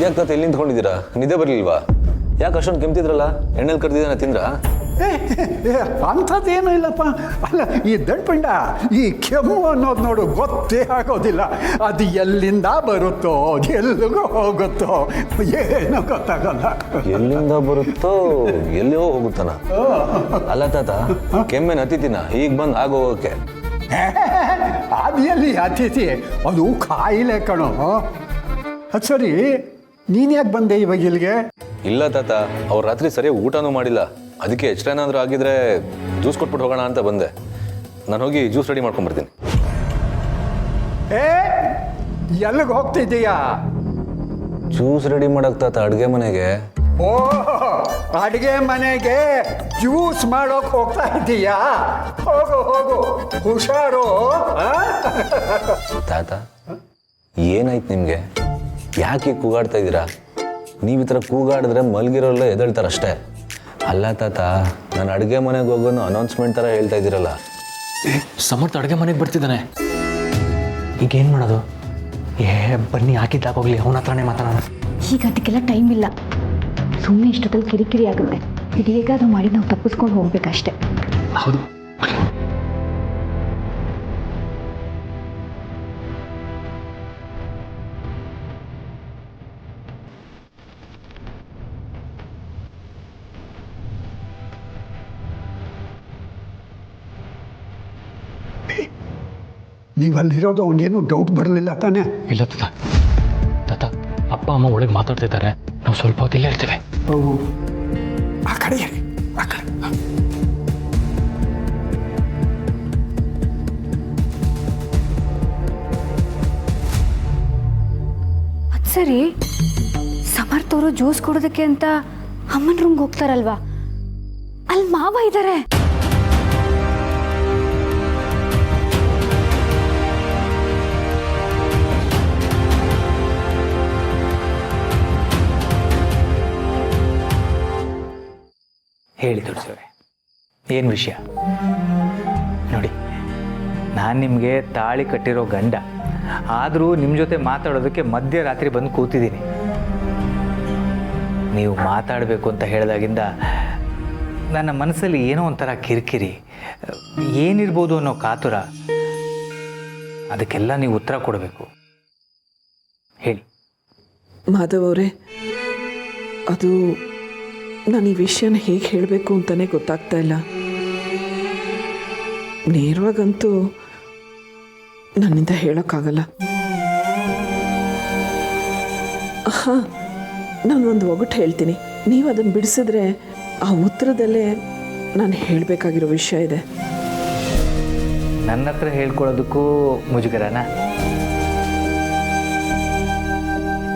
ಯಾಕೆ ತಾತ ಎಲ್ಲಿ ನಿಂತ್ಕೊಂಡಿದ್ದೀರಾ? ನಿದ್ದೆ ಬರಲಿಲ್ವಾ? ಯಾಕೆ ಅಷ್ಟೊಂದು ಕೆಮ್ತಿದ್ರಲ್ಲ? ಎಣ್ಣೆಲಿ ಕರ್ದಿದ್ದಾನೆ ತಿಂದ್ರಾ? ಅಂಥದ್ದೇನೂ ಇಲ್ಲಪ್ಪ. ಅಲ್ಲ, ಈ ದಡ್ಪಂಡ ಈ ಕೆಮ್ಮು ಅನ್ನೋದು ನೋಡು ಗೊತ್ತೇ ಆಗೋದಿಲ್ಲ. ಅದು ಎಲ್ಲಿಂದ ಬರುತ್ತೋ ಎಲ್ಲಿಗೋ ಹೋಗುತ್ತೋ ಏನೋ ಗೊತ್ತಾಗಲ್ಲ. ಎಲ್ಲಿಂದ ಬರುತ್ತೋ ಎಲ್ಲಿಯೋ ಹೋಗುತ್ತಾನ. ಅಲ್ಲ ತಾತ, ಕೆಮ್ಮೆನ ಅತಿಥಿನ ಈಗ ಬಂದು ಆಗೋಗಕ್ಕೆ? ಅದು ಎಲ್ಲಿ ಅತಿಥಿ, ಅದು ಕಾಯಿಲೆ ಕಣೋ. ಅದು ಸರಿ, ನೀನು ಯಾಕೆ ಬಂದೆ ಇವಾಗ ಇಲ್ಲಿಗೆ? ಇಲ್ಲ ತಾತ, ಅವ್ರು ರಾತ್ರಿ ಸರಿಯಾಗಿ ಊಟನೂ ಮಾಡಿಲ್ಲ. ಅದಕ್ಕೆ ಎಷ್ಟೇನಾದರೂ ಆಗಿದ್ರೆ ಜ್ಯೂಸ್ ಕೊಟ್ಬಿಟ್ಟು ಹೋಗೋಣ ಅಂತ ಬಂದೆ. ನಾನು ಹೋಗಿ ಜ್ಯೂಸ್ ರೆಡಿ ಮಾಡ್ಕೊಂಡ್ಬರ್ತೀನಿ. ಎಲ್ಲಿಗೆ ಹೋಗ್ತಿದ್ದೀಯಾ? ಜ್ಯೂಸ್ ರೆಡಿ ಮಾಡಕ್ ತಾತ ಅಡುಗೆ ಮನೆಗೆ. ಓ, ಅಡುಗೆ ಮನೆಗೆ ಜ್ಯೂಸ್ ಮಾಡೋಕೆ ಹೋಗ್ತಾ ಇದ್ದೀಯಾ? ಹೋಗು ಹೋಗು, ಹುಷಾರು. ತಾತ, ಏನಾಯ್ತು ನಿಮಗೆ? ಯಾಕೆ ಕೂಗಾಡ್ತಾ ಇದ್ದೀರಾ? ನೀವು ಈ ಥರ ಕೂಗಾಡಿದ್ರೆ ಮಲಗಿರೋಲ್ಲ ಎದ್ದೇಳ್ತಾರಷ್ಟೇ. ಅಲ್ಲ ತಾತ, ನಾನು ಅಡುಗೆ ಮನೆಗೆ ಹೋಗೋನು ಅನೌನ್ಸ್ಮೆಂಟ್ ಥರ ಹೇಳ್ತಾ ಇದ್ದೀರಲ್ಲ. ಸಮರ್ಥ ಅಡುಗೆ ಮನೆಗೆ ಬರ್ತಿದ್ದಾನೆ. ಈಗ ಏನು ಮಾಡೋದು? ಬನ್ನಿ ಹಾಕಿದ್ದಾಗೋಗ್ಲಿ, ಅವನ ಹತ್ರನೇ ಮಾತಾಡೋಣ. ಈಗ ಅದಕ್ಕೆಲ್ಲ ಟೈಮ್ ಇಲ್ಲ. ಸುಮ್ಮನೆ ಇಷ್ಟೊತ್ತಲ್ಲಿ ಕಿರಿಕಿರಿ ಆಗುತ್ತೆ. ಇದು ಹೇಗಾದ್ರೂ ಮಾಡಿ ನಾವು ತಪ್ಪಿಸ್ಕೊಂಡು ಹೋಗ್ಬೇಕಷ್ಟೆ. ಹೌದು. ನೀವಲ್ಲಿರೋದು ಅವನೇನು ಡೌಟ್ ಬರಲಿಲ್ಲ ತಾನೇ? ಇಲ್ಲ ತಾತ. ತಾತ, ಅಪ್ಪ ಅಮ್ಮ ಒಳಗೆ ಮಾತಾಡ್ತಿದ್ದಾರೆ. ನಾವು ಸ್ವಲ್ಪ ಹೊತ್ತು ಇಲ್ಲೇ ಇರ್ತೇವೆ. ಆ ಕಡೆ ಇರಿ, ಆ ಕಡೆ. ಅದು ಸರಿ, ಸಮರ್ಥ್ ಅವರು ಜ್ಯೂಸ್ ಕೊಡೋದಕ್ಕೆ ಅಂತ ಅಮ್ಮನ ರೂಮ್ಗೆ ಹೋಗ್ತಾರಲ್ವಾ? ಅಲ್ಲಿ ಮಾವ ಇದ್ದಾರೆ. ಹೇಳಿ ದೊಡ್ಡಸವ್ರೆ, ಏನು ವಿಷಯ? ನೋಡಿ, ನಾನು ನಿಮಗೆ ತಾಳಿ ಕಟ್ಟಿರೋ ಗಂಡ, ಆದರೂ ನಿಮ್ಮ ಜೊತೆ ಮಾತಾಡೋದಕ್ಕೆ ಮಧ್ಯರಾತ್ರಿ ಬಂದು ಕೂತಿದ್ದೀನಿ. ನೀವು ಮಾತಾಡಬೇಕು ಅಂತ ಹೇಳಿದಾಗಿಂದ ನನ್ನ ಮನಸ್ಸಲ್ಲಿ ಏನೋ ಒಂಥರ ಕಿರಿಕಿರಿ, ಏನಿರ್ಬೋದು ಅನ್ನೋ ಕಾತುರ. ಅದಕ್ಕೆಲ್ಲ ನೀವು ಉತ್ತರ ಕೊಡಬೇಕು. ಹೇಳಿ. ಮಾಧವ್ ಅವರೇ, ಅದು ನಾನು ಈ ವಿಷಯನ ಹೇಗೆ ಹೇಳಬೇಕು ಅಂತಲೇ ಗೊತ್ತಾಗ್ತಾ ಇಲ್ಲ. ನೇರವಾಗಂತೂ ನನ್ನಿಂದ ಹೇಳೋಕ್ಕಾಗಲ್ಲ. ಹಾಂ, ನಾನು ಒಂದು ಒಗಟು ಹೇಳ್ತೀನಿ. ನೀವು ಅದನ್ನು ಬಿಡಿಸಿದ್ರೆ ಆ ಉತ್ತರದಲ್ಲೇ ನಾನು ಹೇಳಬೇಕಾಗಿರೋ ವಿಷಯ ಇದೆ. ನನ್ನ ಹತ್ರ ಹೇಳ್ಕೊಳ್ಳೋದಕ್ಕೂ ಮುಜುಗರನಾ?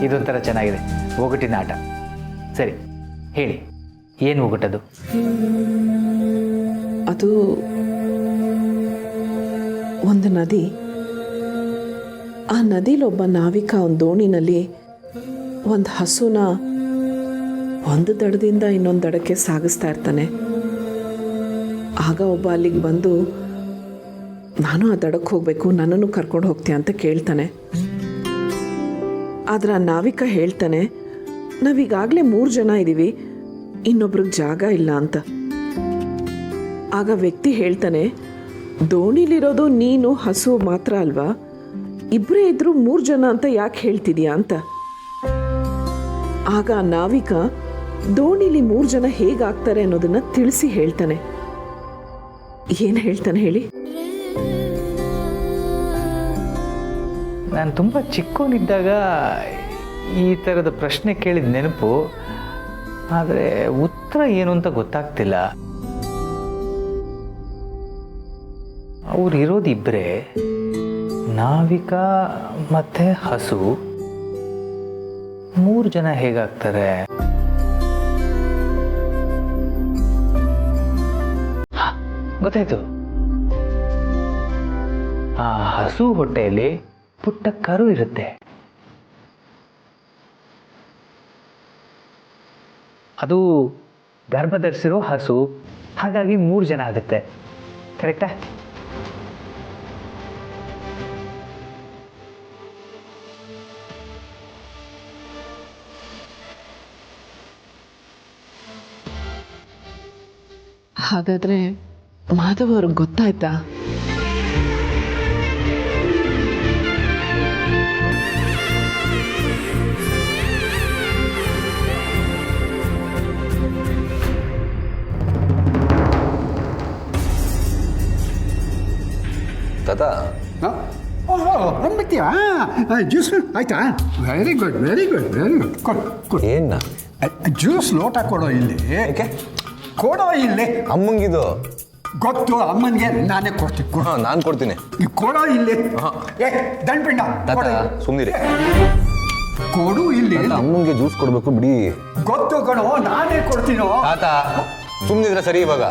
ಇದೊಂಥರ ಚೆನ್ನಾಗಿದೆ, ಒಗಟಿನ ಆಟ. ಸರಿ, ಹೇಳಿ, ಏನು ಒಗಟದು? ಅದು ಒಂದು ನದಿ. ಆ ನದಿಲೊಬ್ಬ ನಾವಿಕ ಒಂದು ದೋಣಿನಲ್ಲಿ ಒಂದು ಹಸುನ ಒಂದು ದಡದಿಂದ ಇನ್ನೊಂದು ದಡಕ್ಕೆ ಸಾಗಿಸ್ತಾ ಇರ್ತಾನೆ. ಆಗ ಒಬ್ಬ ಅಲ್ಲಿಗೆ ಬಂದು, ನಾನು ಆ ದಡಕ್ಕೆ ಹೋಗಬೇಕು, ನನ್ನನ್ನು ಕರ್ಕೊಂಡು ಹೋಗ್ತೀಯ ಅಂತ ಕೇಳ್ತಾನೆ. ಆದರೆ ಆ ನಾವಿಕ ಹೇಳ್ತಾನೆ, ನಾವೀಗಾಗಲೇ 3 ಜನ ಇದ್ದೀವಿ, ಇನ್ನೊಬ್ರಿಗೆ ಜಾಗ ಇಲ್ಲ ಅಂತ. ಆಗ ವ್ಯಕ್ತಿ ಹೇಳ್ತಾನೆ, ದೋಣಿಲಿರೋದು ನೀನು ಹಸು ಮಾತ್ರ ಅಲ್ವಾ, ಇಬ್ಬರೇ ಇದ್ರೂ 3 ಜನ ಅಂತ ಯಾಕೆ ಹೇಳ್ತಿದ್ಯಾ ಅಂತ. ಆಗ ನಾವಿಕ ದೋಣಿಲಿ 3 ಜನ ಹೇಗಾಗ್ತಾರೆ ಅನ್ನೋದನ್ನ ತಿಳಿಸಿ ಹೇಳ್ತಾನೆ. ಏನು ಹೇಳ್ತಾನೆ ಹೇಳಿ? ನಾನು ತುಂಬ ಚಿಕ್ಕವನಿದ್ದಾಗ ಈ ಥರದ ಪ್ರಶ್ನೆ ಕೇಳಿದ ನೆನಪು, ಆದರೆ ಉತ್ತರ ಏನು ಅಂತ ಗೊತ್ತಾಗ್ತಿಲ್ಲ. ಅವ್ರು ಇರೋದು ಇಬ್ಬರೇ, ನಾವಿಕ ಮತ್ತೆ ಹಸು. 3 ಜನ ಹೇಗಾಗ್ತಾರೆ? ಗೊತ್ತಾಯ್ತು. ಆ ಹಸು ಹೊಟ್ಟೆಯಲ್ಲಿ ಪುಟ್ಟ ಕರು ಇರುತ್ತೆ. ಅದು ಗರ್ಭ ಧರಿಸಿರೋ ಹಸು, ಹಾಗಾಗಿ 3 ಜನ ಆಗುತ್ತೆ. ಕರೆಕ್ಟಾ? ಹಾಗಾದರೆ ಮಾಧವ್ ಅವ್ರಿಗೆ ಗೊತ್ತಾಯ್ತಾ? ತಾತ ಓಹೋ ಬಂದ್ಬಿಡ್ತೀಯಾ? ಜ್ಯೂಸ್ ಆಯ್ತಾ? Very good very good very good ಕೊಡು ಏನ ಜ್ಯೂಸ್ ಲೋಟ ಕೊಡೋ ಇಲ್ಲಿ. ಯಾಕೆ? ಕೊಡೋ ಇಲ್ಲಿ. ಅಮ್ಮಂಗಿದು. ಗೊತ್ತು ಅಮ್ಮನಿಗೆ, ನಾನೇ ಕೊಡ್ತೀನಿ. ಹಾಂ ನಾನು ಕೊಡ್ತೀನಿ. ಈ ಕೊಡೋ ಇಲ್ಲಿ. ಏ ದಂಡ್ಪಿಂಡ ತಾತ ಸುಮ್ಮನಿರಿ. ಕೊಡು ಇಲ್ಲಿ. ಅಮ್ಮಂಗೆ ಜ್ಯೂಸ್ ಕೊಡಬೇಕು ಬಿಡಿ. ಗೊತ್ತು ಕಣೋ, ನಾನೇ ಕೊಡ್ತೀನೋ. ತಾತ ಸುಮ್ಮನಿದ್ರೆ ಸರಿ. ಇವಾಗ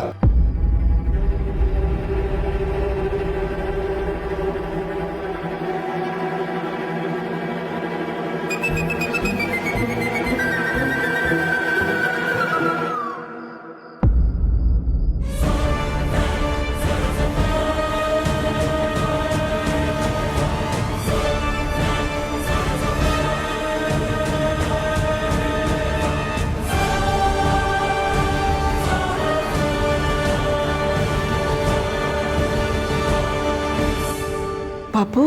ಪಾಪು,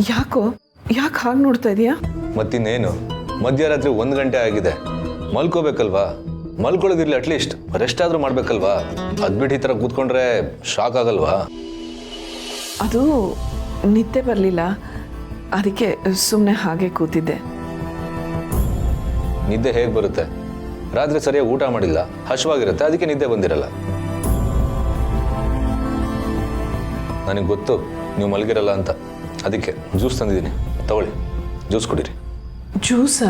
ಯಾಕೆ ಹಾಗೆ ನೋಡ್ತಾ ಇದೀಯಾ? ಮತ್ತಿನ್ನೇನು, ಮಧ್ಯರಾತ್ರಿ 1 ಗಂಟೆ ಆಗಿದೆ. ಮಲ್ಕೋಬೇಕಲ್ವಾ? ಮಲ್ಕೊಳ್ಳೋದಿರ್ಲಿ, ಅಟ್ಲೀಸ್ಟ್ ರೆಸ್ಟ್ ಆದ್ರೂ ಮಾಡ್ಬೇಕಲ್ವಾ? ಅದ್ಬಿಟ್ಟು ಈ ಥರ ಕೂತ್ಕೊಂಡ್ರೆ ಶಾಕ್ ಆಗಲ್ವಾ? ಅದು ನಿದ್ದೆ ಬರಲಿಲ್ಲ, ಅದಕ್ಕೆ ಸುಮ್ಮನೆ ಹಾಗೆ ಕೂತಿದ್ದೆ. ನಿದ್ದೆ ಹೇಗೆ ಬರುತ್ತೆ? ರಾತ್ರಿ ಸರಿಯಾಗಿ ಊಟ ಮಾಡಿಲ್ಲ, ಹಶ್ವಾಗಿರುತ್ತೆ, ಅದಕ್ಕೆ ನಿದ್ದೆ ಬಂದಿರಲ್ಲ. ನನಗೆ ಗೊತ್ತು ನೀವು ಮಲಗಿರಲ್ಲ ಅಂತ, ಅದಕ್ಕೆ ಜ್ಯೂಸ್ ತಂದಿದ್ದೀನಿ, ತಗೊಳ್ಳಿ, ಜ್ಯೂಸ್ ಕುಡೀರಿ. ಜ್ಯೂಸಾ?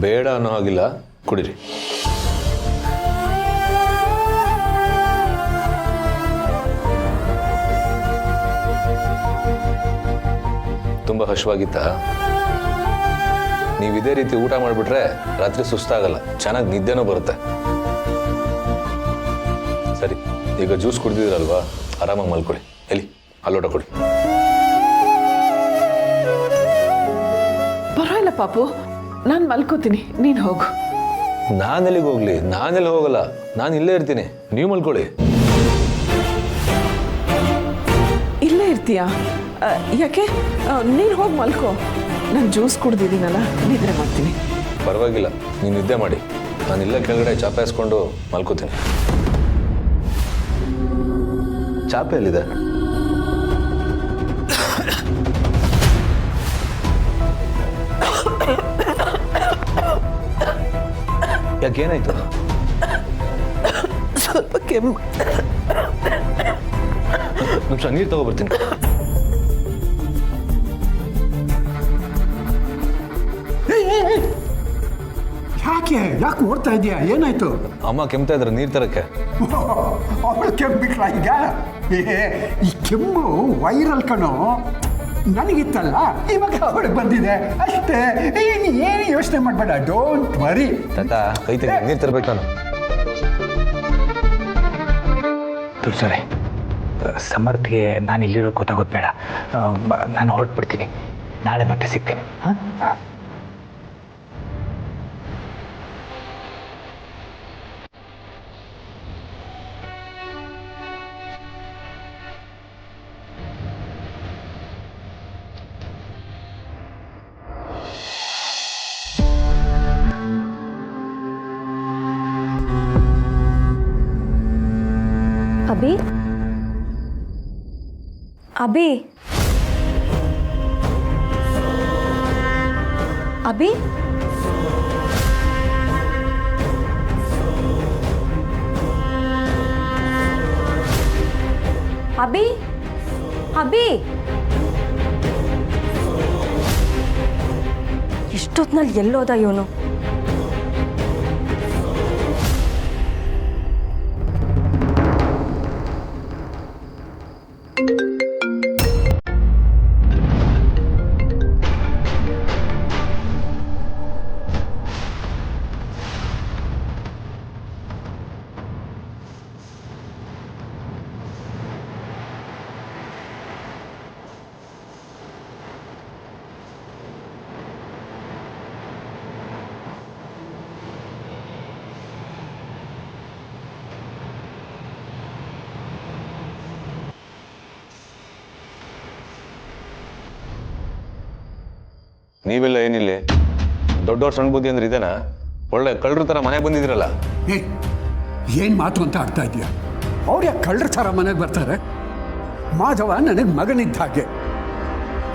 ಬೇಡ ಅನ್ನೋ ಹಾಗಿಲ್ಲ, ಕುಡೀರಿ. ತುಂಬ ಹಶ್ವಾಗಿತ್ತಾ? ನೀವು ಇದೇ ರೀತಿ ಊಟ ಮಾಡಿಬಿಟ್ರೆ ರಾತ್ರಿ ಸುಸ್ತಾಗಲ್ಲ, ಚೆನ್ನಾಗಿ ನಿದ್ದೆನೂ ಬರುತ್ತೆ. ಸರಿ, ಈಗ ಜ್ಯೂಸ್ ಕುಡ್ದಿದ್ದೀರಲ್ವಾ, ಆರಾಮಾಗಿ ಮಲ್ಕೊಳ್ಳಿ. ಎಲ್ಲಿ ಅಲ್ಲೋಟ ಕೊಡಿ. ಪರವಾಗಿಲ್ಲ ಪಾಪು, ನಾನು ಮಲ್ಕೋತೀನಿ, ನೀನು ಹೋಗು. ನಾನೆಲ್ಲಿಗೆ ಹೋಗ್ಲಿ? ನಾನೆಲ್ಲಿ ಹೋಗಲ್ಲ, ನಾನು ಇಲ್ಲೇ ಇರ್ತೀನಿ, ನೀವು ಮಲ್ಕೊಳ್ಳಿ. ಇಲ್ಲೇ ಇರ್ತೀಯಾ? ಯಾಕೆ? ನೀನು ಹೋಗಿ ಮಲ್ಕೋ, ನಾನು ಜ್ಯೂಸ್ ಕುಡ್ದಿದ್ದೀನಲ್ಲ, ನಿದ್ರೆ ಮಾಡ್ತೀನಿ. ಪರವಾಗಿಲ್ಲ, ನೀವು ನಿದ್ದೆ ಮಾಡಿ, ನಾನು ಇಲ್ಲೇ ಕೆಳಗಡೆ ಚಾಪೆ ಹಾಸ್ಕೊಂಡು ಮಲ್ಕೋತೀನಿ. ಚಾಪೆ ಎಲ್ಲಿದೆ? ಯಾಕೇನಾಯ್ತು? ಸ್ವಲ್ಪ ಕೆಮ್ಮು. ನಿಮಿಷ ನೀರು ತಗೋಬರ್ತೀನಿ. ಯಾಕೆ ಓಡ್ತಾ ಇದೆಯಾ? ಏನಾಯ್ತು? ಅಮ್ಮ ಕೆಮ್ತಾ ಇದ್ರೆ ನೀರು ತರಕ್ಕೆ. ಅವಳು ಕೆಮ್ಮಿಟ್ಲ ಈಗ? ಈ ಕೆಮ್ಮು ವೈರಲ್ ಕಣೋ, ನನಗಿತ್ತಲ್ಲ, ಇವಾಗ ಅವಳಿಗೆ ಬಂದಿದೆ ಅಷ್ಟೇ. ಏನು ಯೋಚನೆ ಮಾಡಬೇಡ, ಡೋಂಟ್ ವರಿ. ತಾತ ಕೈ ತೆಗಿ, ನೀರು ತರಬೇಕು ನಾನು. ತುಳಸರೆ, ಸಮರ್ಥ್ಗೆ ನಾನು ಇಲ್ಲಿರೋ ಗೊತ್ತಾಗೋದು ಬೇಡ. ನಾನು ಹೊರಟ್ಬಿಡ್ತೀನಿ, ನಾಳೆ ಮತ್ತೆ ಸಿಗ್ತೀನಿ. ಹಾಂ ಹಾಂ. ಅಭಿ, ಅಭಿ, ಅಭಿ, ಅಭಿ, ಅಭಿ, ಎಷ್ಟೊತ್ನಲ್ಲಿ ಎಲ್ಲೋದ ಇವನು? ನೀವೆಲ್ಲ ಏನಿಲ್ಲ ದೊಡ್ಡವ್ರ ಸಣ್ಣ ಬುದ್ಧಿ ಅಂದ್ರೆ ಇದೇನಾ? ಒಳ್ಳೆ ಕಳ್ಳರ ಥರ ಮನೆಗೆ ಬಂದಿದ್ದೀರಲ್ಲ. ಏನು ಮಾತು ಅಂತ ಆಡ್ತಾ ಇದೆಯಾ? ಅವ್ರು ಯಾಕೆ ಕಳ್ಳರ ಥರ ಮನೆಗೆ ಬರ್ತಾರೆ? ಮಾಧವ ನನಗೆ ಮಗನಿದ್ದ ಹಾಗೆ,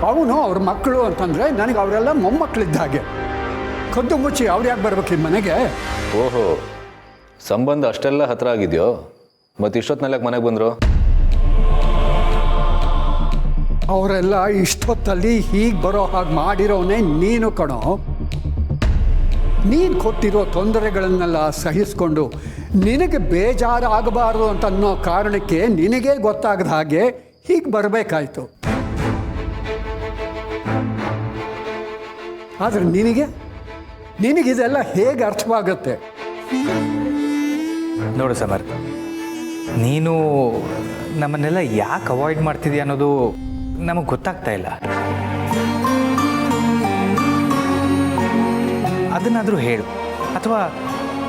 ಅವನು ಅವ್ರ ಮಕ್ಕಳು ಅಂತಂದರೆ ನನಗೆ ಅವರೆಲ್ಲ ಮೊಮ್ಮಕ್ಕಳಿದ್ದ ಹಾಗೆ. ಕದ್ದು ಮುಚ್ಚಿ ಅವ್ರು ಯಾಕೆ ಬರ್ಬೇಕು ಈ ಮನೆಗೆ? ಓಹೋ, ಸಂಬಂಧ ಅಷ್ಟೆಲ್ಲ ಹತ್ರ ಆಗಿದೆಯೋ? ಮತ್ತು ಇಷ್ಟೊತ್ತಿನಲ್ಲ ಮನೆಗೆ ಬಂದರು? ಅವರೆಲ್ಲ ಇಷ್ಟೊತ್ತಲ್ಲಿ ಹೀಗೆ ಬರೋ ಹಾಗೆ ಮಾಡಿರೋನೇ ನೀನು ಕಣೋ. ನೀನು ಕೊಟ್ಟಿರೋ ತೊಂದರೆಗಳನ್ನೆಲ್ಲ ಸಹಿಸ್ಕೊಂಡು ನಿನಗೆ ಬೇಜಾರಾಗಬಾರ್ದು ಅಂತ ಅನ್ನೋ ಕಾರಣಕ್ಕೆ ನಿನಗೇ ಗೊತ್ತಾಗದ ಹಾಗೆ ಹೀಗೆ ಬರಬೇಕಾಯ್ತು. ಆದರೆ ನಿನಗಿದೆಲ್ಲ ಹೇಗೆ ಅರ್ಥವಾಗುತ್ತೆ? ನೋಡು ಸಮರ್ಥ, ನೀನು ನಮ್ಮನ್ನೆಲ್ಲ ಯಾಕೆ ಅವಾಯ್ಡ್ ಮಾಡ್ತಿದ್ಯಾ ಅನ್ನೋದು ನಮಗೆ ಗೊತ್ತಾಗ್ತಾ ಇಲ್ಲ. ಅದನ್ನಾದರೂ ಹೇಳು, ಅಥವಾ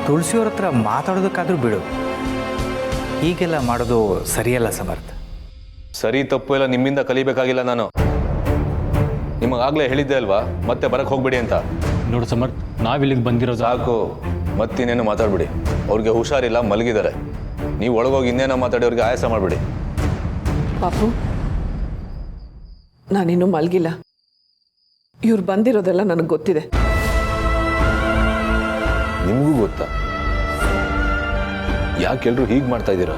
ತುಳಸಿಯವ್ರ ಹತ್ರ ಮಾತಾಡೋದಕ್ಕಾದರೂ ಬಿಡು. ಹೀಗೆಲ್ಲ ಮಾಡೋದು ಸರಿಯಲ್ಲ ಸಮರ್ಥ. ಸರಿ ತಪ್ಪು ಎಲ್ಲ ನಿಮ್ಮಿಂದ ಕಲಿಬೇಕಾಗಿಲ್ಲ. ನಾನು ನಿಮಗಾಗಲೇ ಹೇಳಿದ್ದೆ ಅಲ್ವಾ ಮತ್ತೆ ಬರಕ್ಕೆ ಹೋಗ್ಬೇಡಿ ಅಂತ. ನೋಡು ಸಮರ್ಥ್, ನಾವಿಲ್ಲಿಗೆ ಬಂದಿರೋದು ಸಾಕು, ಮತ್ತಿನ್ನೇನು ಮಾತಾಡ್ಬಿಡಿ. ಅವ್ರಿಗೆ ಹುಷಾರಿಲ್ಲ, ಮಲಗಿದ್ದಾರೆ. ನೀವು ಒಳಗೋಗಿ ಇನ್ನೇನೋ ಮಾತಾಡಿ ಅವ್ರಿಗೆ ಆಯಾಸ ಮಾಡಿಬಿಡಿ. ಪಾಪು, ನಾನಿನ್ನೂ ಮಲಗಿಲ್ಲ. ಇವ್ರು ಬಂದಿರೋದೆಲ್ಲ ನನಗೆ ಗೊತ್ತಿದೆ. ನಿಮಗೂ ಗೊತ್ತಾ? ಯಾಕೆಲ್ರು ಹೀಗೆ ಮಾಡ್ತಾ ಇದ್ದೀರಾ?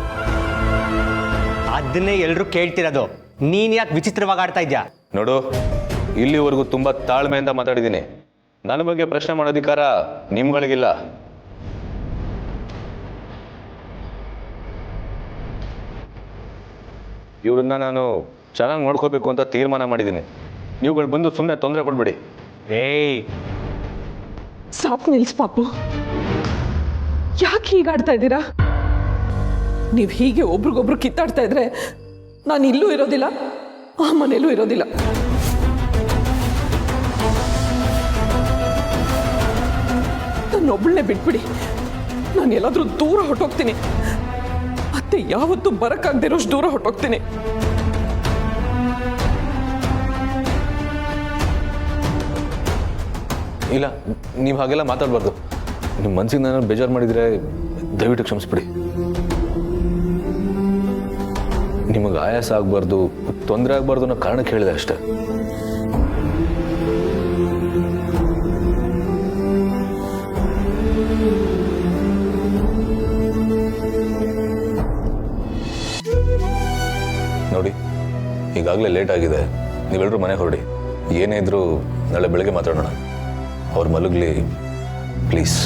ಅದನ್ನೇ ಎಲ್ಲರೂ ಕೇಳ್ತಿರೋದು. ನೀನ್ ಯಾಕೆ ವಿಚಿತ್ರವಾಗಿ ಆಡ್ತಾ ಇದ್ಯಾ? ನೋಡು, ಇಲ್ಲಿವರೆಗೂ ತುಂಬ ತಾಳ್ಮೆಯಿಂದ ಮಾತಾಡಿದ್ದೀನಿ. ನನ್ನ ಬಗ್ಗೆ ಪ್ರಶ್ನೆ ಮಾಡೋ ಅಧಿಕಾರ ನಿಮ್ಗಳಿಗಿಲ್ಲ. ಇವ್ರನ್ನ ನಾನು ಚೆನ್ನಾಗಿ ನೋಡ್ಕೋಬೇಕು ಅಂತ ತೀರ್ಮಾನ ಮಾಡಿದ್ದೀನಿ. ನೀವುಗಳು ಬಂದು ಸುಮ್ಮನೆ ತೊಂದರೆ ಕೊಡ್ಬೇಡಿ. ಏಯ್, ಸಾಕು ನಿಲ್ಸ್ ಪಾಪು. ಯಾಕೆ ಹೀಗಾಡ್ತಾ ಇದ್ದೀರಾ? ನೀವು ಹೀಗೆ ಒಬ್ರಿಗೊಬ್ರು ಕಿತ್ತಾಡ್ತಾ ಇದ್ರೆ ನಾನು ಇಲ್ಲೂ ಇರೋದಿಲ್ಲ, ಆ ಮನೇಲೂ ಇರೋದಿಲ್ಲ. ನನ್ನೊಬ್ಬಳನ್ನೇ ಬಿಟ್ಬಿಡಿ. ನಾನು ಎಲ್ಲಾದ್ರೂ ದೂರ ಹೊಟ್ಟೋಗ್ತೀನಿ. ಮತ್ತೆ ಯಾವತ್ತೂ ಬರಕ್ಕಾಗದಿರೋಷ್ಟು ದೂರ ಹೊಟ್ಟೋಗ್ತೀನಿ. ಇಲ್ಲ, ನೀವು ಹಾಗೆಲ್ಲ ಮಾತಾಡಬಾರ್ದು. ನಿಮ್ಮ ಮನಸ್ಸಿಗೆ ನಾನು ಬೇಜಾರು ಮಾಡಿದರೆ ದಯವಿಟ್ಟು ಕ್ಷಮಿಸ್ಬಿಡಿ. ನಿಮಗೆ ಆಯಾಸ ಆಗಬಾರ್ದು, ತೊಂದರೆ ಆಗಬಾರ್ದು ಅನ್ನೋ ಕಾರಣಕ್ಕೆ ಹೇಳಿದೆ ಅಷ್ಟೇ. ನೋಡಿ, ಈಗಾಗಲೇ ಲೇಟ್ ಆಗಿದೆ. ನೀವೆಲ್ಲರೂ ಮನೆಗೆ ಹೊರಡಿ. ಏನೇ ಇದ್ರೂ ನಾಳೆ ಬೆಳಗ್ಗೆ ಮಾತಾಡೋಣ. ಅವ್ರು ಮಲಗಲಿ ಪ್ಲೀಸ್.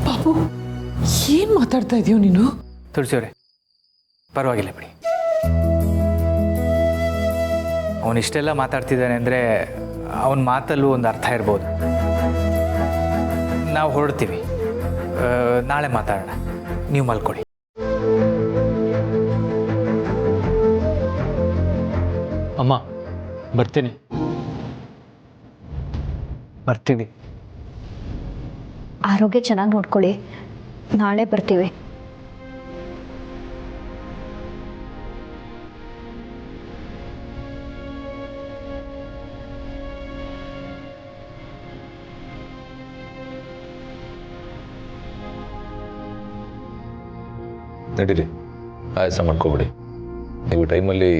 ಪಾಪು, ಏನು ಮಾತಾಡ್ತಾ ಇದೀಯೋ ನೀನು? ತುಳಸಿಯವರೇ, ಪರವಾಗಿಲ್ಲ ಬಿಡಿ. ಅವನಿಷ್ಟೆಲ್ಲ ಮಾತಾಡ್ತಿದ್ದಾನೆ ಅಂದರೆ ಅವನ ಮಾತಲ್ಲೂ ಒಂದು ಅರ್ಥ ಇರ್ಬೋದು. ನಾವು ಹೊರಡ್ತೀವಿ, ನಾಳೆ ಮಾತಾಡೋಣ. ನೀವು ಮಲ್ಕೊಳ್ಳಿ. ಅಮ್ಮ, ಬರ್ತೀನಿ. ಬರ್ತೀನಿ. ಆರೋಗ್ಯ ಚೆನ್ನಾಗಿ ನೋಡ್ಕೊಳ್ಳಿ. ನಾಳೆ ಬರ್ತೀವಿ. ನಡೀರಿ, ಆಯಾಸ ಮಾಡ್ಕೋಬಿಡಿ. ನೀವು ಟೈಮಲ್ಲಿ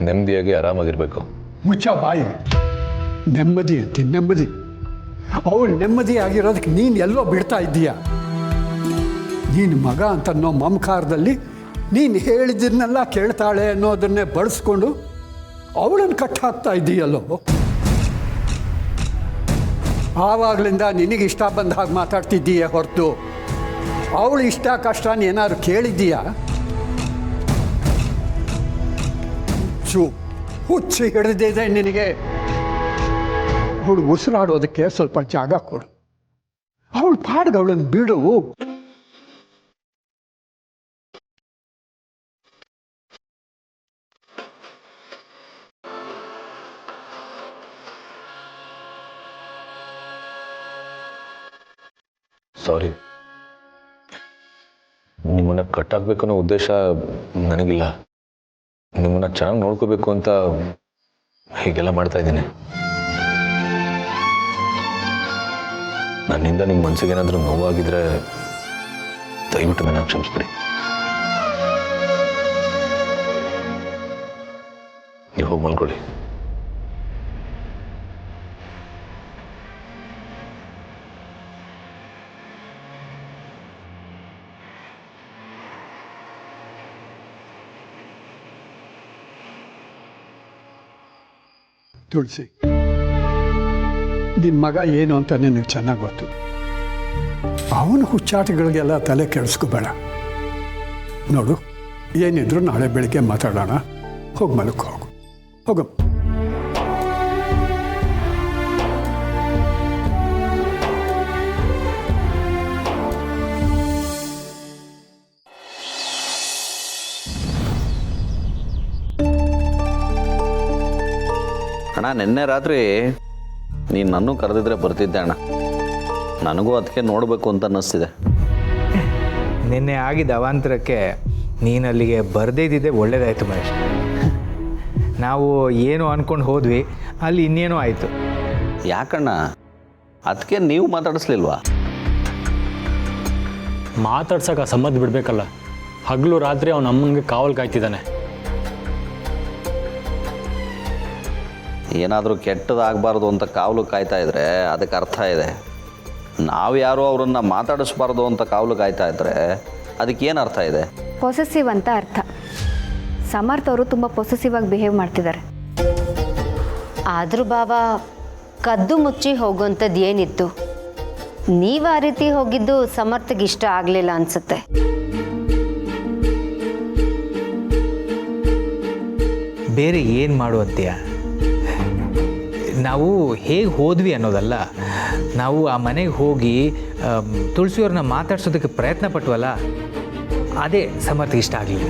ನೆಮ್ಮದಿಯಾಗಿ ಆರಾಮಾಗಿರ್ಬೇಕು. ಮುಚ್ಚ ಬಾಯಿ. ನೆಮ್ಮದಿ ಅಂತೀನಿ, ನೆಮ್ಮದಿ. ಅವಳು ನೆಮ್ಮದಿ ಆಗಿರೋದಕ್ಕೆ ನೀನು ಎಲ್ಲೋ ಬಿಡ್ತಾ ಇದ್ದೀಯ. ನೀನು ಮಗ ಅಂತನ್ನೋ ಮಮಕಾರದಲ್ಲಿ ನೀನು ಹೇಳಿದ್ದನ್ನೆಲ್ಲ ಕೇಳ್ತಾಳೆ ಅನ್ನೋದನ್ನೇ ಬಳಸ್ಕೊಂಡು ಅವಳನ್ನು ಕಟ್ಟಾಕ್ತಾ ಇದ್ದೀಯಲ್ಲೋ. ಆವಾಗಲಿಂದ ನಿನಗೆ ಇಷ್ಟ ಬಂದ ಹಾಗೆ ಮಾತಾಡ್ತಿದ್ದೀಯ ಹೊರತು ಅವಳು ಇಷ್ಟ ಕಷ್ಟನ ಏನಾದ್ರು ಕೇಳಿದ್ದೀಯಾ? ಹುಚ್ಚು ಹಿಡಿದಿದೆ ನಿನಗೆ. ಅವಳು ಉಸಿರಾಡೋದಕ್ಕೆ ಸ್ವಲ್ಪ ಜಾಗ ಕೊಡು. ಅವಳು ಪಾಡ್ಗೆ ಅವಳನ್ನು ಬಿಡು. ಸಾರಿ, ನಿಮ್ಮನ್ನು ಕಟ್ಟಾಕಬೇಕು ಅನ್ನೋ ಉದ್ದೇಶ ನನಗಿಲ್ಲ. ನಿಮ್ಮನ್ನು ಚೆನ್ನಾಗಿ ನೋಡ್ಕೋಬೇಕು ಅಂತ ಹೀಗೆಲ್ಲ ಮಾಡ್ತಾ ಇದ್ದೀನಿ. ನನ್ನಿಂದ ನಿಮ್ಮ ಮನಸ್ಸಿಗೆ ಏನಾದರೂ ನೋವಾಗಿದ್ರೆ ದಯವಿಟ್ಟು ನನ್ನ ಕ್ಷಮಿಸ್ಬಿಡಿ. ನೀವು ಹೋಗಿ ಮಲ್ಕೊಳ್ಳಿ. ತುಳಸಿ, ನಿನ್ನ ಮಗ ಏನು ಅಂತ ನಿನಗೆ ಚೆನ್ನಾಗಿ ಗೊತ್ತು. ಅವನ ಹುಚ್ಚಾಟಗಳಿಗೆಲ್ಲ ತಲೆ ಕೆಡಿಸ್ಕೋಬೇಡ. ನೋಡು, ಏನಿದ್ರು ನಾಳೆ ಬೆಳಿಗ್ಗೆ ಮಾತಾಡೋಣ. ಹೋಗಿ ಮಲಕ್ಕೆ ಹೋಗು. ಹೋಗು. ಅಣ್ಣ, ನಿನ್ನೆ ರಾತ್ರಿ ನೀನು ನನ್ನೂ ಕರೆದಿದ್ರೆ ಬರ್ತಿದ್ದೆ ಅಣ್ಣ. ನನಗೂ ಅದಕ್ಕೆ ನೋಡಬೇಕು ಅಂತ ಅನ್ನಿಸ್ತಿದೆ. ನಿನ್ನೆ ಆಗಿದ್ದ ಅವಾಂತರಕ್ಕೆ ನೀನು ಅಲ್ಲಿಗೆ ಬರದೇ ಇದ್ದಿದ್ದೆ ಒಳ್ಳೇದಾಯಿತು ಮಹೇಶ್. ನಾವು ಏನು ಅಂದ್ಕೊಂಡು ಹೋದ್ವಿ, ಅಲ್ಲಿ ಇನ್ನೇನೋ ಆಯಿತು. ಯಾಕಣ್ಣ, ಅದಕ್ಕೆ ನೀವು ಮಾತಾಡಿಸ್ಲಿಲ್ವಾ? ಮಾತಾಡ್ಸಕ್ಕೆ ಸಮ್ಮತಿ ಬಿಡಬೇಕಲ್ಲ. ಹಗಲು ರಾತ್ರಿ ಅವನ ಅಮ್ಮನಿಗೆ ಕಾವಲು ಕಾಯ್ತಿದ್ದಾನೆ. ಏನಾದರೂ ಕೆಟ್ಟದಾಗಬಾರ್ದು ಅಂತ ಕಾವಲು ಕಾಯ್ತಾ ಇದ್ರೆ ಅದಕ್ಕೆ ಅರ್ಥ ಇದೆ. ನಾವು ಯಾರು ಅವರನ್ನು ಮಾತಾಡಿಸ್ಬಾರ್ದು ಅಂತ ಕಾವಲು ಕಾಯ್ತಾ ಇದ್ರೆ ಅದಕ್ಕೇನು ಅರ್ಥ ಇದೆ? ಪೊಸೆಸಿವ್ ಅಂತ ಅರ್ಥ. ಸಮರ್ಥ್ ಅವರು ತುಂಬ ಪೊಸೆಸಿವ್ ಆಗಿ ಬಿಹೇವ್ ಮಾಡ್ತಿದ್ದಾರೆ. ಆದರೂ ಬಾಬಾ, ಕದ್ದು ಮುಚ್ಚಿ ಹೋಗುವಂಥದ್ದು ಏನಿತ್ತು? ನೀವು ಆ ರೀತಿ ಹೋಗಿದ್ದು ಸಮರ್ಥಗೆ ಇಷ್ಟ ಆಗಲಿಲ್ಲ ಅನ್ಸುತ್ತೆ. ಬೇರೆ ಏನು ಮಾಡುವಂತೀಯ? ನಾವು ಹೇಗೆ ಹೋದ್ವಿ ಅನ್ನೋದಲ್ಲ, ನಾವು ಆ ಮನೆಗೆ ಹೋಗಿ ತುಳಸಿಯವ್ರನ್ನ ಮಾತಾಡ್ಸೋದಕ್ಕೆ ಪ್ರಯತ್ನ ಪಟ್ವಲ್ಲ, ಅದೇ ಸಮರ್ಥಗೆ ಇಷ್ಟ ಆಗಲಿಲ್ಲ.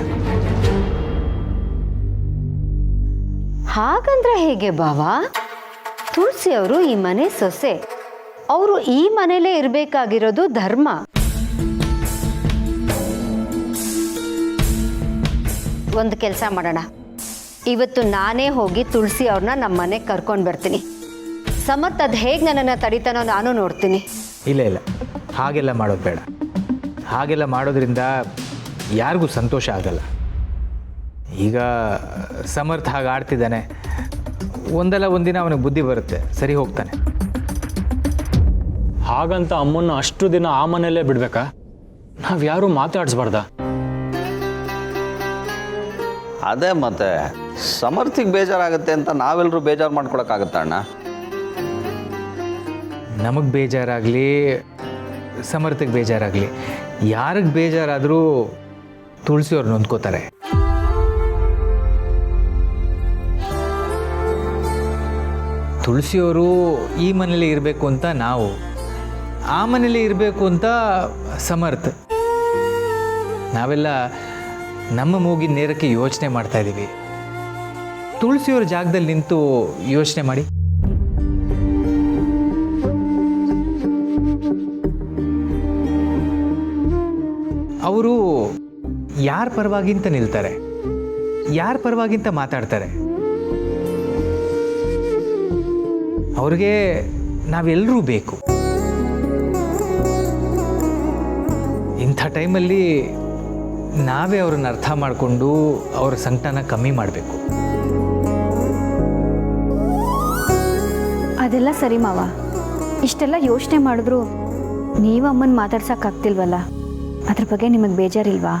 ಹಾಗಂದ್ರೆ ಹೇಗೆ ಬಾವಾ? ತುಳಸಿ ಅವರು ಈ ಮನೆ ಸೊಸೆ, ಅವರು ಈ ಮನೇಲೇ ಇರಬೇಕಾಗಿರೋದು ಧರ್ಮ. ಒಂದು ಕೆಲಸ ಮಾಡೋಣ, ಇವತ್ತು ನಾನೇ ಹೋಗಿ ತುಳಸಿ ಅವ್ರನ್ನ ನಮ್ಮ ಮನೆಗೆ ಕರ್ಕೊಂಡು ಬರ್ತೀನಿ. ಸಮರ್ಥ್ ಅದು ಹೇಗೆ ನನ್ನನ್ನು ತಡಿತಾನೋ ನಾನು ನೋಡ್ತೀನಿ. ಇಲ್ಲ, ಹಾಗೆಲ್ಲ ಮಾಡೋದು ಬೇಡ. ಹಾಗೆಲ್ಲ ಮಾಡೋದ್ರಿಂದ ಯಾರಿಗೂ ಸಂತೋಷ ಆಗಲ್ಲ. ಈಗ ಸಮರ್ಥ್ ಹಾಗೆ ಆಡ್ತಿದ್ದಾನೆ, ಒಂದಲ್ಲ ಒಂದಿನ ಅವನಿಗೆ ಬುದ್ಧಿ ಬರುತ್ತೆ, ಸರಿ ಹೋಗ್ತಾನೆ. ಹಾಗಂತ ಅಮ್ಮನ್ನ ಅಷ್ಟು ದಿನ ಆ ಮನೆಯಲ್ಲೇ ಬಿಡ್ಬೇಕಾ? ನಾವು ಯಾರೂ ಮಾತಾಡಿಸ್ಬಾರ್ದ? ಅದೇ ಮತ್ತೆ, ಸಮರ್ಥಿಗೆ ಬೇಜಾರಾಗುತ್ತೆ ಅಂತ ನಾವೆಲ್ಲರೂ ಬೇಜಾರು ಮಾಡ್ಕೊಳಕ್ಕಾಗತ್ತ ಅಣ್ಣ? ನಮಗೆ ಬೇಜಾರಾಗಲಿ, ಸಮರ್ಥಿಗೆ ಬೇಜಾರಾಗಲಿ, ಯಾರಿಗೆ ಬೇಜಾರಾದರೂ ತುಳಸಿಯವ್ರು ನೊಂದ್ಕೋತಾರೆ. ತುಳಸಿಯವರು ಈ ಮನೇಲಿ ಇರಬೇಕು ಅಂತ ನಾವು, ಆ ಮನೇಲಿ ಇರಬೇಕು ಅಂತ ಸಮರ್ಥ್. ನಾವೆಲ್ಲ ನಮ್ಮ ಮೂಗಿನ ನೇರಕ್ಕೆ ಯೋಚನೆ ಮಾಡ್ತಾ ಇದ್ದೀವಿ. ತುಳಸಿಯವ್ರ ಜಾಗದಲ್ಲಿ ನಿಂತು ಯೋಚನೆ ಮಾಡಿ. ಅವರು ಯಾರ ಪರವಾಗಿಂತ ನಿಲ್ತಾರೆ, ಯಾರ ಪರವಾಗಿಂತ ಮಾತಾಡ್ತಾರೆ. ಅವ್ರಿಗೆ ನಾವೆಲ್ಲರೂ ಬೇಕು. ಇಂಥ ಟೈಮಲ್ಲಿ ನಾವೇ ಅವ್ರನ್ನ ಅರ್ಥ ಮಾಡಿಕೊಂಡು ಅವ್ರ ಸಂಕಟನ ಕಮ್ಮಿ ಮಾಡಬೇಕು. ಅದೆಲ್ಲ ಸರಿ ಮಾವ. ಇಷ್ಟೆಲ್ಲ ಯೋಚನೆ ಮಾಡಿದ್ರು ನೀವು ಅಮ್ಮನ ಮಾತಾಡ್ಸೋಕ್ಕಾಗ್ತಿಲ್ವಲ್ಲ, ಅದ್ರ ಬಗ್ಗೆ ನಿಮಗೆ ಬೇಜಾರಿಲ್ವಾ?